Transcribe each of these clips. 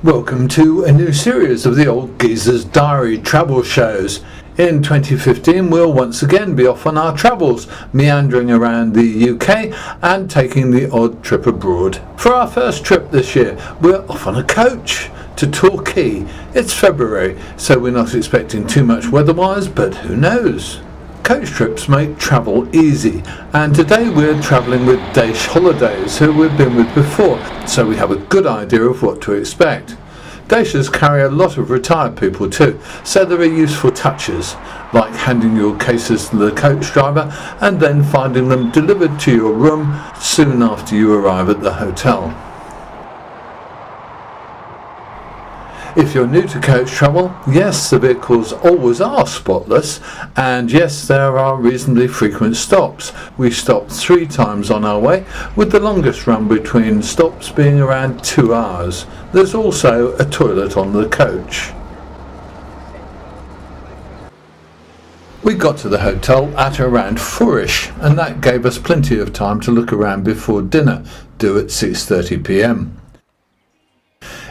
Welcome to a new series of the Old Geezer's Diary travel shows. In 2015 we'll once again be off on our travels, meandering around the UK and taking the odd trip abroad. For our first trip this year we're off on a coach to Torquay. It's February, so we're not expecting too much weather-wise, but who knows? Coach trips make travel easy, and today we're travelling with Daish holidays, who we've been with before, so we have a good idea of what to expect. Daishers carry a lot of retired people too, so there are useful touches, like handing your cases to the coach driver and then finding them delivered to your room soon after you arrive at the hotel. If you're new to coach travel, yes, the vehicles always are spotless, and yes, there are reasonably frequent stops. We stopped 3 times on our way, with the longest run between stops being around 2 hours. There's also a toilet on the coach. We got to the hotel at around 4ish, and that gave us plenty of time to look around before dinner, due at 6:30 p.m.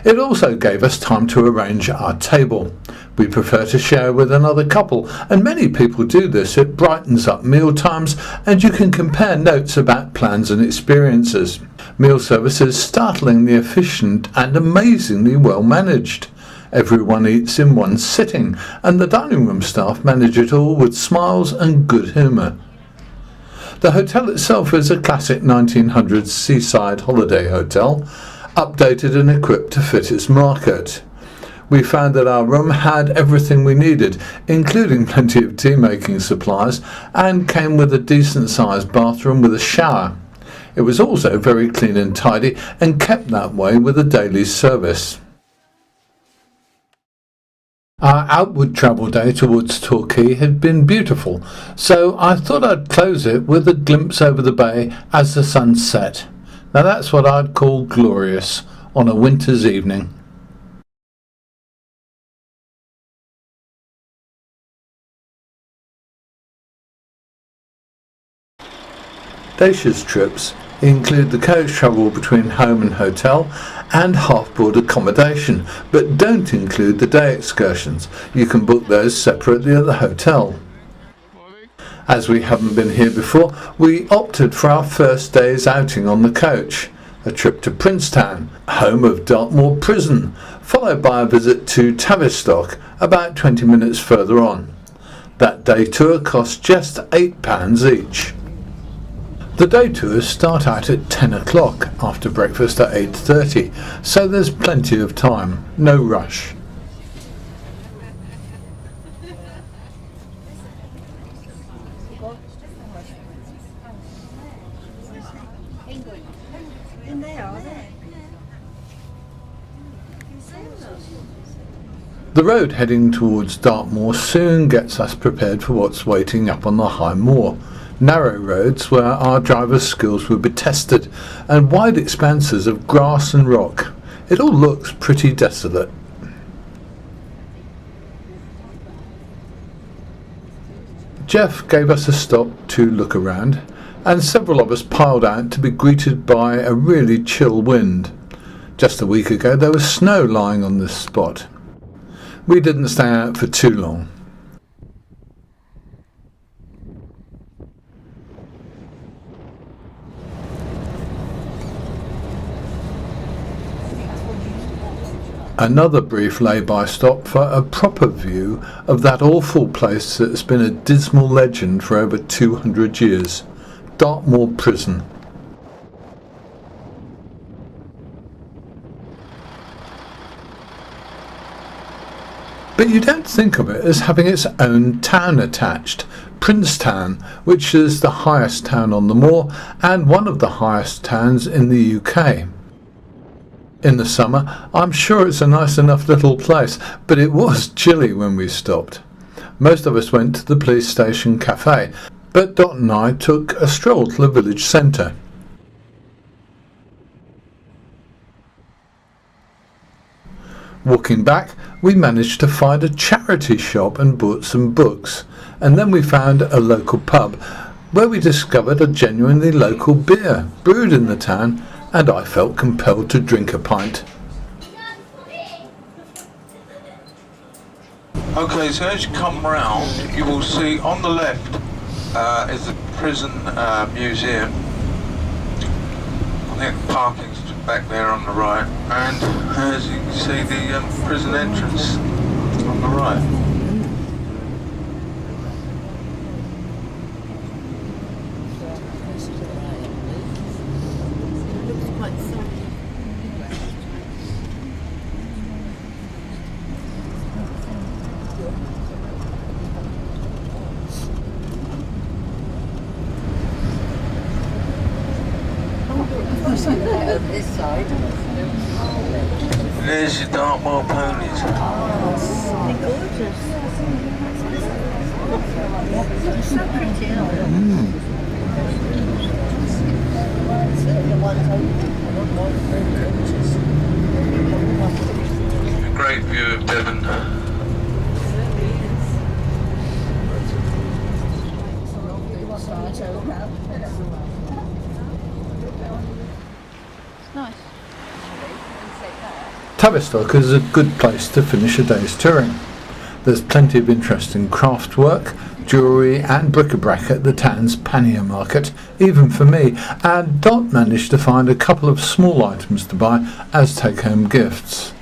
It also gave us time to arrange our table. We prefer to share with another couple, and many people do this. It brightens up meal times, and you can compare notes about plans and experiences. Meal service is startlingly efficient and amazingly well managed. Everyone eats in one sitting, and the dining room staff manage it all with smiles and good humour. The hotel itself is a classic 1900s seaside holiday hotel, updated and equipped to fit its market. We found that our room had everything we needed, including plenty of tea making supplies, and came with a decent sized bathroom with a shower. It was also very clean and tidy, and kept that way with a daily service. Our outward travel day towards Torquay had been beautiful, so I thought I'd close it with a glimpse over the bay as the sun set. Now that's what I'd call glorious on a winter's evening. Daish's trips include the coach travel between home and hotel and half-board accommodation, but don't include the day excursions. You can book those separately at the hotel. As we haven't been here before, we opted for our first day's outing on the coach, a trip to Princetown, home of Dartmoor Prison, followed by a visit to Tavistock, about 20 minutes further on. That day tour cost just £8 each. The day tours start out at 10 o'clock, after breakfast at 8:30, so there's plenty of time, no rush. The road heading towards Dartmoor soon gets us prepared for what's waiting up on the high moor. Narrow roads where our driver's skills will be tested, and wide expanses of grass and rock. It all looks pretty desolate. Jeff gave us a stop to look around, and several of us piled out to be greeted by a really chill wind. Just a week ago there was snow lying on this spot. We didn't stay out for too long. Another brief lay-by stop for a proper view of that awful place that's been a dismal legend for over 200 years, Dartmoor Prison. But you don't think of it as having its own town attached, Princetown, which is the highest town on the moor and one of the highest towns in the UK. In the summer, I'm sure it's a nice enough little place, but it was chilly when we stopped. Most of us went to the police station cafe, but Dot and I took a stroll to the village centre. Walking back, we managed to find a charity shop and bought some books, and then we found a local pub where we discovered a genuinely local beer brewed in the town, and I felt compelled to drink a pint. Okay, so as you come round, you will see on the left is the prison museum. I think parking's back there on the right, and as you can see, the prison entrance on the right. This side. There's your Dartmoor ponies. They're gorgeous. They're so pretty, aren't they? The ones A great view of Devon. nice. Tavistock is a good place to finish a day's touring. There's plenty of interesting craft work, jewellery and bric-a-brac at the town's pannier market, even for me, and Dot managed to find a couple of small items to buy as take-home gifts.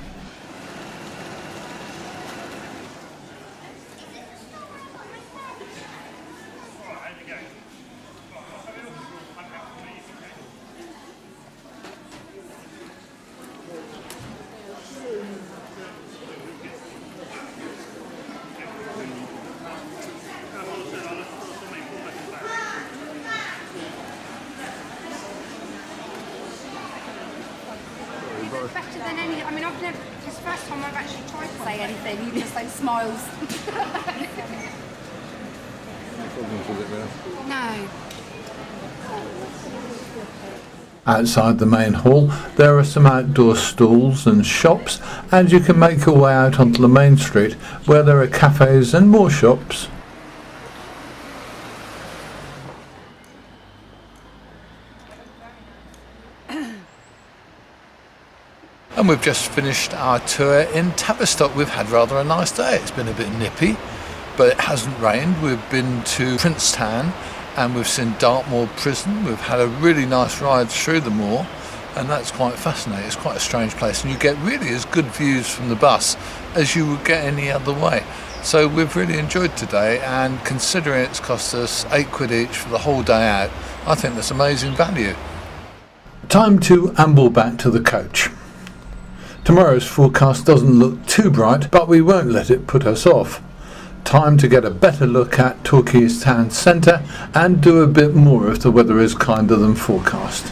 Better than any. I mean, I've never. It's the first time I've actually tried to say anything. You just like smiles. No. Outside the main hall, there are some outdoor stalls and shops, and you can make your way out onto the main street, where there are cafes and more shops. And we've just finished our tour in Tavistock. We've had rather a nice day. It's been a bit nippy, but it hasn't rained. We've been to Princetown and we've seen Dartmoor Prison. We've had a really nice ride through the moor, and that's quite fascinating. It's quite a strange place, and you get really as good views from the bus as you would get any other way. So we've really enjoyed today, and considering it's cost us £8 each for the whole day out, I think that's amazing value. Time to amble back to the coach. Tomorrow's forecast doesn't look too bright, but we won't let it put us off. Time to get a better look at Torquay's town centre and do a bit more if the weather is kinder than forecast.